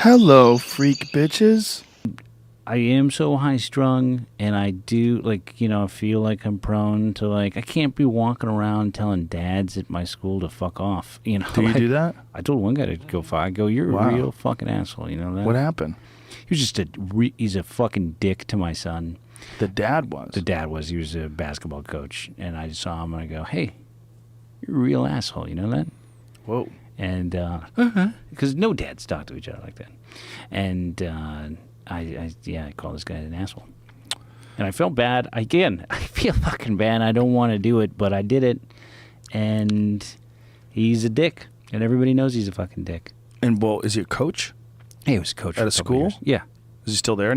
Hello, freak bitches. I am so high strung, and I do feel like I'm prone to I can't be walking around telling dads at my school to fuck off. Do you do that? I told one guy to go fuck. I go, you're a real fucking asshole. You know that? What happened? He was just he's a fucking dick to my son. The dad was. He was a basketball coach, and I saw him and I go, hey, you're a real asshole. You know that? Whoa. And because no dads talk to each other like that, and I call this guy an asshole, and I felt bad. I feel fucking bad. I don't want to do it, but I did it, and he's a dick, and everybody knows he's a fucking dick. And well, is he a coach? Hey, he was a coach at a school. Yeah. Is he still there?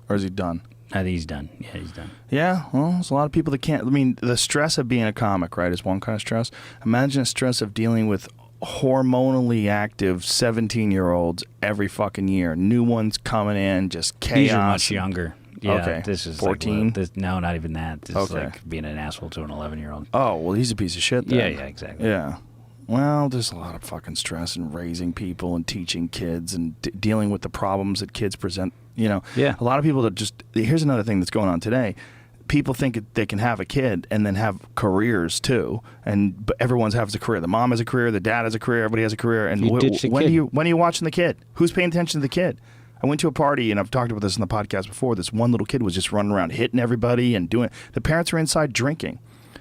Or is he done? I think he's done. Yeah, he's done. Yeah, well, there's a lot of people that can't. I mean, the stress of being a comic, right, is one kind of stress. Imagine the stress of dealing with hormonally active 17-year-olds every fucking year. New ones coming in, just chaos. These are much younger. Yeah, okay. This is 14? No, not even that. This Okay. is like being an asshole to an 11-year-old. Oh, well, he's a piece of shit then. Yeah, exactly. Yeah. Well, there's a lot of fucking stress in raising people and teaching kids and dealing with the problems that kids present. Yeah. A lot of people that just... Here's another thing that's going on today. People think they can have a kid and then have careers too, but everyone has a career. The mom has a career, the dad has a career, everybody has a career. And when are you watching the kid? Who's paying attention to the kid? I went to a party, and I've talked about this in the podcast before. This one little kid was just running around hitting everybody and doing. The parents were inside drinking.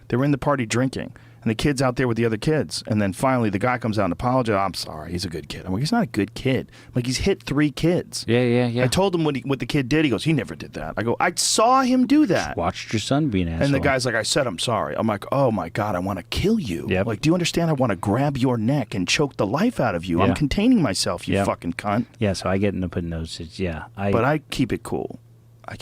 They were in the party drinking. And the kid's out there with the other kids. And then finally the guy comes out and apologizes. I'm sorry, he's a good kid. I'm like, he's not a good kid. Like, he's hit 3 kids. Yeah. I told him what the kid did. He goes, he never did that. I go, I saw him do that. Watched your son be an asshole. And the guy's like, I said I'm sorry. I'm like, oh my God, I want to kill you. Yep. Like, do you understand? I want to grab your neck and choke the life out of you. Yeah. I'm containing myself, you fucking cunt. Yeah, so I get in the put notes. But I keep it cool. Al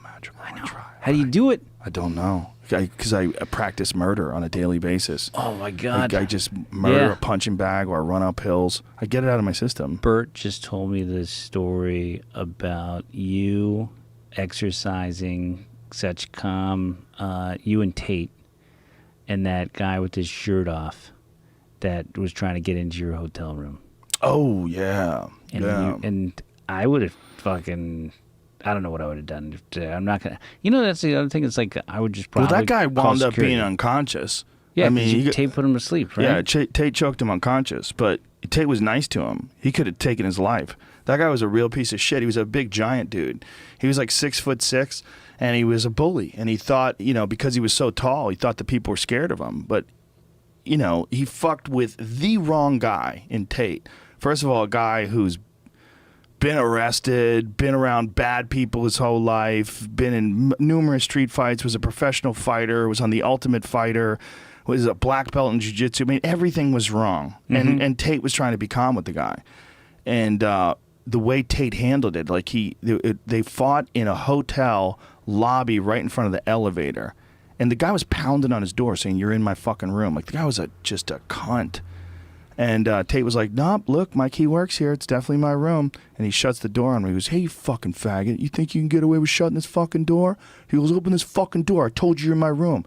Madrigal. I know. How do you do it? I don't know. Because I practice murder on a daily basis. Oh, my God. I just murder a punching bag or I run up hills. I get it out of my system. Bert just told me this story about you exercising such calm, you and Tate, and that guy with his shirt that was trying to get into your hotel room. Oh, yeah. And I would have fucking... I don't know what I would have done. I'm not gonna. That's the other thing. It's like I would just probably. Well, that guy wound up security. being unconscious. Yeah, I mean, Tate put him to sleep, right? Yeah, Tate choked him unconscious, but Tate was nice to him. He could have taken his life. That guy was a real piece of shit. He was a big giant dude. He was like 6'6", and he was a bully. And he thought, because he was so tall, he thought the people were scared of him. But, he fucked with the wrong guy in Tate. First of all, a guy who's been arrested, been around bad people his whole life, been in numerous street fights, was a professional fighter, was on The Ultimate Fighter, was a black belt in jiu-jitsu. I mean, everything was wrong. Mm-hmm. And Tate was trying to be calm with the guy. And the way Tate handled it, like they fought in a hotel lobby right in front of the elevator. And the guy was pounding on his door saying, "You're in my fucking room." Like, the guy was just a cunt. And Tate was like, "Nope, look, my key works here. It's definitely my room." And he shuts the door on me. He goes, "Hey, you fucking faggot. You think you can get away with shutting this fucking door?" He goes, "Open this fucking door. I told you you're in my room."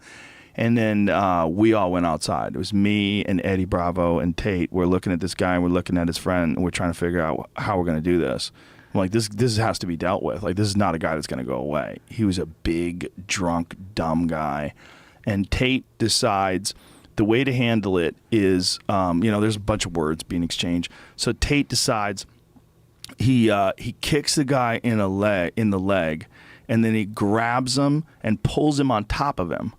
And then we all went outside. It was me and Eddie Bravo and Tate. We're looking at this guy, and we're looking at his friend, and we're trying to figure out how we're going to do this. I'm like, this has to be dealt with. Like, this is not a guy that's going to go away. He was a big, drunk, dumb guy. And Tate decides... the way to handle it is, there's a bunch of words being exchanged. So Tate decides he kicks the guy in the leg, and then he grabs him and pulls him on top of him.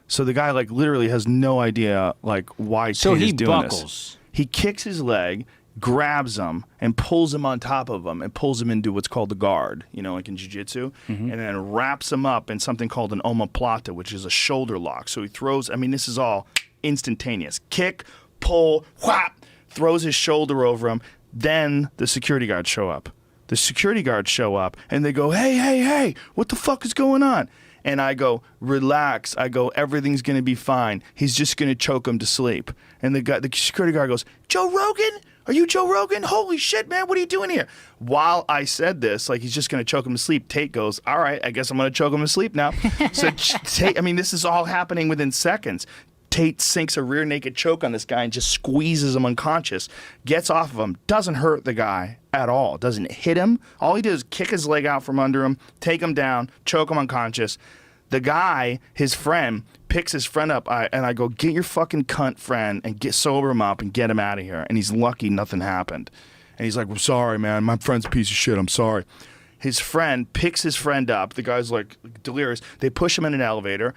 So the guy literally has no idea why Tate is doing buckles. This. He kicks his leg, grabs him, and pulls him on top of him, and pulls him into what's called the guard, like in jiu-jitsu, and then wraps him up in something called an omoplata, which is a shoulder lock. So he throws, this is all instantaneous. Kick, pull, whap, throws his shoulder over him. Then the security guards show up. And they go, hey, what the fuck is going on? And I go, relax. I go, everything's going to be fine. He's just going to choke him to sleep. And the security guard goes, Joe Rogan? Are you Joe Rogan? Holy shit, man, what are you doing here? While I said this, he's just going to choke him to sleep, Tate goes, all right, I guess I'm going to choke him to sleep now. So Tate, this is all happening within seconds. Tate sinks a rear naked choke on this guy and just squeezes him unconscious, gets off of him, doesn't hurt the guy at all, doesn't hit him. All he does is kick his leg out from under him, take him down, choke him unconscious. The guy, his friend, picks his friend up, and I go, get your fucking cunt friend and sober him up and get him out of here. And he's lucky nothing happened. And he's like, I'm sorry, man. My friend's a piece of shit. I'm sorry. His friend picks his friend up. The guy's like delirious. They push him in an elevator.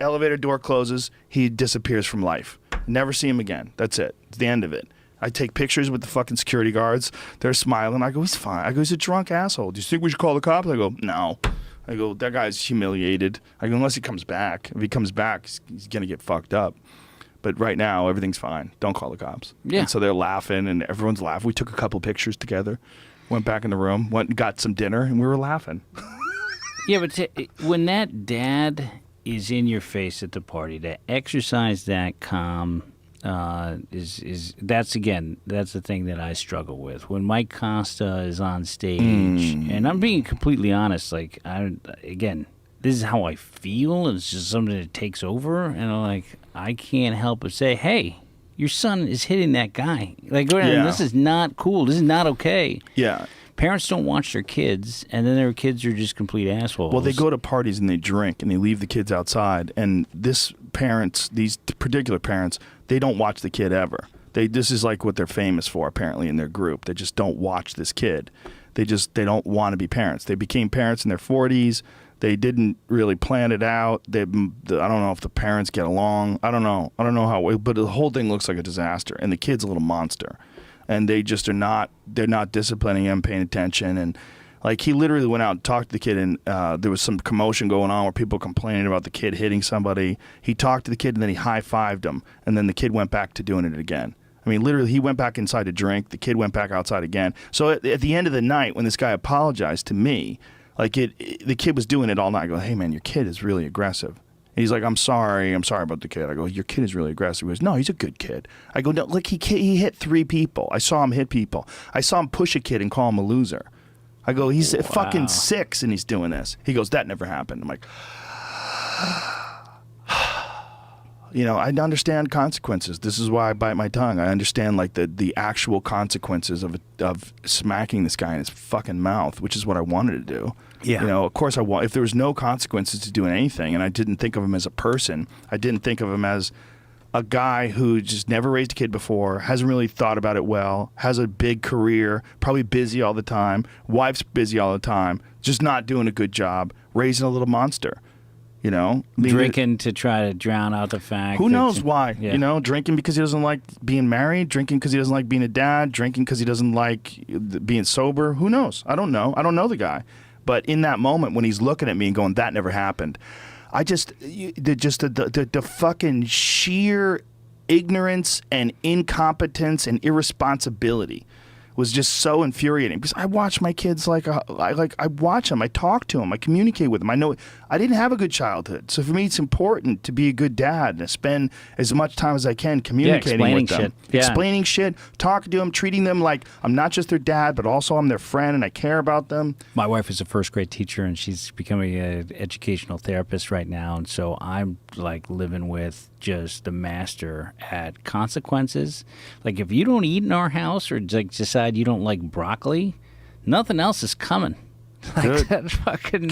Elevator door closes. He disappears from life. Never see him again. That's it. It's the end of it. I take pictures with the fucking security guards. They're smiling. I go, he's fine. I go, he's a drunk asshole. Do you think we should call the cops? I go, no. I go, that guy's humiliated. I go, unless he comes back. If he comes back, he's going to get fucked up. But right now, everything's fine. Don't call the cops. Yeah. And so they're laughing, and everyone's laughing. We took a couple pictures together, went back in the room, went and got some dinner, and we were laughing. Yeah, but when that dad is in your face at the party, to exercise that calm is that's the thing that I struggle with. When Mike Costa is on stage, and I'm being completely honest, like this is how I feel. It's just something that takes over, and I can't help but say, hey, your son is hitting that guy. This is not cool. This is not okay. Yeah. Parents don't watch their kids, and then their kids are just complete assholes. Well, they go to parties and they drink, and they leave the kids outside. And these particular parents, they don't watch the kid ever. This is like what they're famous for, apparently, in their group. They just don't watch this kid. They don't want to be parents. They became parents in their 40s. They didn't really plan it out. I don't know if the parents get along. I don't know how, but the whole thing looks like a disaster. And the kid's a little monster. And they just they're not disciplining him, paying attention. And he literally went out and talked to the kid, and there was some commotion going on where people complaining about the kid hitting somebody. He talked to the kid, and then he high-fived him, and then the kid went back to doing it again. I mean, literally, he went back inside to drink. The kid went back outside again. So at the end of the night, when this guy apologized to me, the kid was doing it all night. I go, hey, man, your kid is really aggressive. And he's like, I'm sorry about the kid. I go, your kid is really aggressive. He goes, no, he's a good kid. I go, no, look, he hit 3 people. I saw him hit people. I saw him push a kid and call him a loser. I go, he's fucking 6 and he's doing this. He goes, that never happened. I'm like, I understand consequences. This is why I bite my tongue. I understand the actual consequences of smacking this guy in his fucking mouth, which is what I wanted to do. Yeah. Of course if there was no consequences to doing anything, and I didn't think of him as a person, I didn't think of him as a guy who just never raised a kid before, hasn't really thought about it well, has a big career, probably busy all the time, wife's busy all the time, just not doing a good job, raising a little monster. Drinking to try to drown out the fact. Who knows why? Yeah. Drinking because he doesn't like being married, drinking because he doesn't like being a dad, drinking because he doesn't like being sober. Who knows? I don't know. I don't know the guy. But in that moment when he's looking at me and going, that never happened, the fucking sheer ignorance and incompetence and irresponsibility was just so infuriating, because I watch my kids I watch them, I talk to them, I communicate with them. I know I didn't have a good childhood, so for me it's important to be a good dad and to spend as much time as I can communicating with them, explaining shit, talking to them, treating them like I'm not just their dad, but also I'm their friend and I care about them. My wife is a first grade teacher, and she's becoming an educational therapist right now, and so I'm living with just the master at consequences. If you don't eat in our house or decide you don't like broccoli, nothing else is coming. Good. That fucking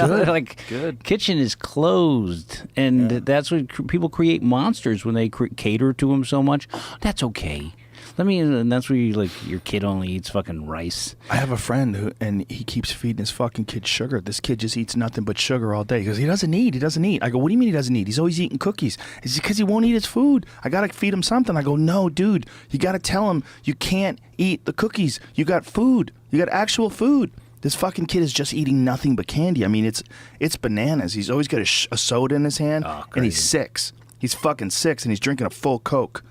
good. Kitchen is closed, and that's what people create monsters when they cater to them so much. That's okay. And that's where your kid only eats fucking rice. I have a friend and he keeps feeding his fucking kid sugar. This kid just eats nothing but sugar all day. He goes, he doesn't eat. I go, what do you mean he doesn't eat? He's always eating cookies. It's because he won't eat his food. I got to feed him something. I go, no, dude, you got to tell him you can't eat the cookies. You got food. You got actual food. This fucking kid is just eating nothing but candy. I mean, it's bananas. He's always got a soda in his hand, and he's 6. He's fucking 6, and he's drinking a full Coke.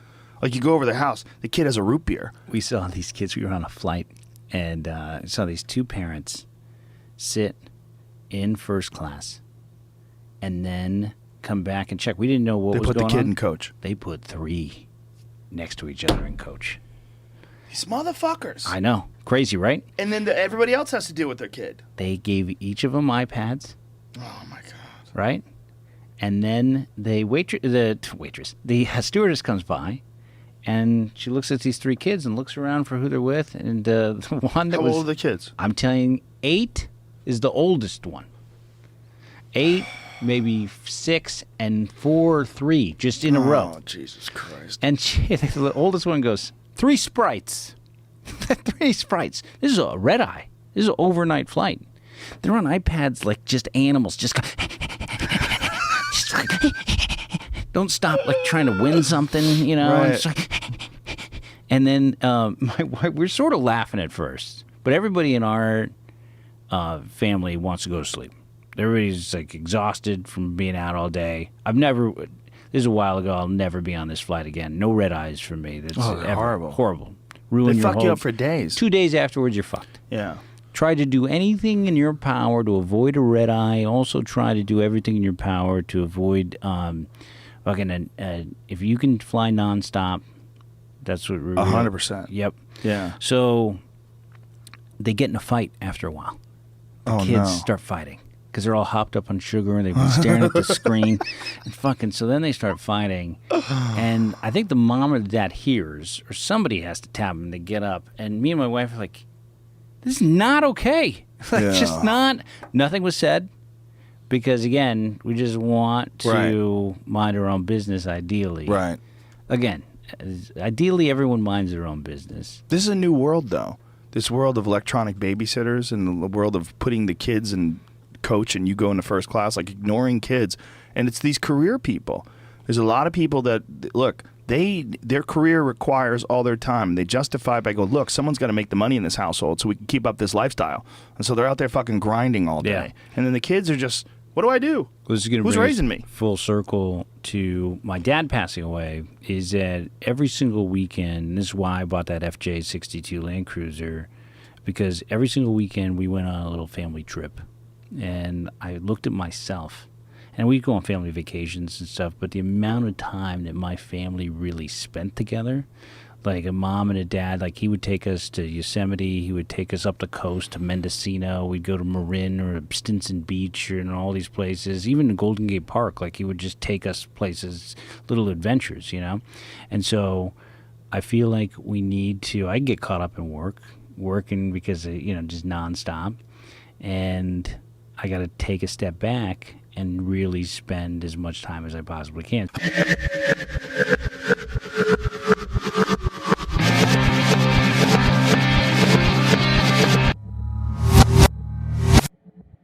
You go over the house, the kid has a root beer. We saw these kids. We were on a flight, and saw these 2 parents sit in first class and then come back and check. We didn't know what was going on. They put the kid in coach. They put 3 next to each other in coach. These motherfuckers. I know. Crazy, right? And then everybody else has to deal with their kid. They gave each of them iPads. Oh, my God. Right? And then the stewardess comes by, and she looks at these 3 kids and looks around for who they're with. And the one that How old are the kids? I'm telling you, 8 is the oldest one. 8, maybe 6, and 4, 3, just in a row. Oh, Jesus Christ. And the oldest one goes, 3 Sprites. 3 Sprites. This is a red eye. This is an overnight flight. They're on iPads like just animals. Just like, don't stop like trying to win something, you know. Right. It's like, and then my wife, we're sort of laughing at first, but everybody in our family wants to go to sleep. Everybody's like exhausted from being out all day. This is a while ago. I'll never be on this flight again. No red eyes for me. That's horrible. Horrible. Ruin They your fuck you up for days. 2 days afterwards, you're fucked. Yeah. Try to do anything in your power to avoid a red eye. Also, try to do everything in your power to avoid if you can fly nonstop. That's what we're 100%. Yep. Yeah. So they get in a fight after a while. The kids start fighting because they're all hopped up on sugar and they've been staring at the screen and so then they start fighting. And I think the mom or the dad hears, or somebody has to tap them. They get up, and me and my wife are like, this is not okay. Just not. Nothing was said because, again, we just want to mind our own business, ideally. Right. Again, ideally, everyone minds their own business. This is a new world, though. This world of electronic babysitters and the world of putting the kids in coach and you go into first class, like ignoring kids. And it's these career people. There's a lot of people that, look, their career requires all their time. They justify it by going, look, someone's got to make the money in this household so we can keep up this lifestyle. And so they're out there fucking grinding all day. Yeah. And then the kids are just, what do I do? Who's raising me? Full circle to my dad passing away is that every single weekend, and this is why I bought that FJ62 Land Cruiser, because every single weekend we went on a little family trip. And I looked at myself. And we'd go on family vacations and stuff, but the amount of time that my family really spent together, like a mom and a dad, like he would take us to Yosemite, he would take us up the coast to Mendocino, we'd go to Marin or Stinson Beach and all these places, even in Golden Gate Park, like he would just take us places, little adventures, you know? And so I feel like we need to, I get caught up in working because, just nonstop, and I got to take a step back and really spend as much time as I possibly can.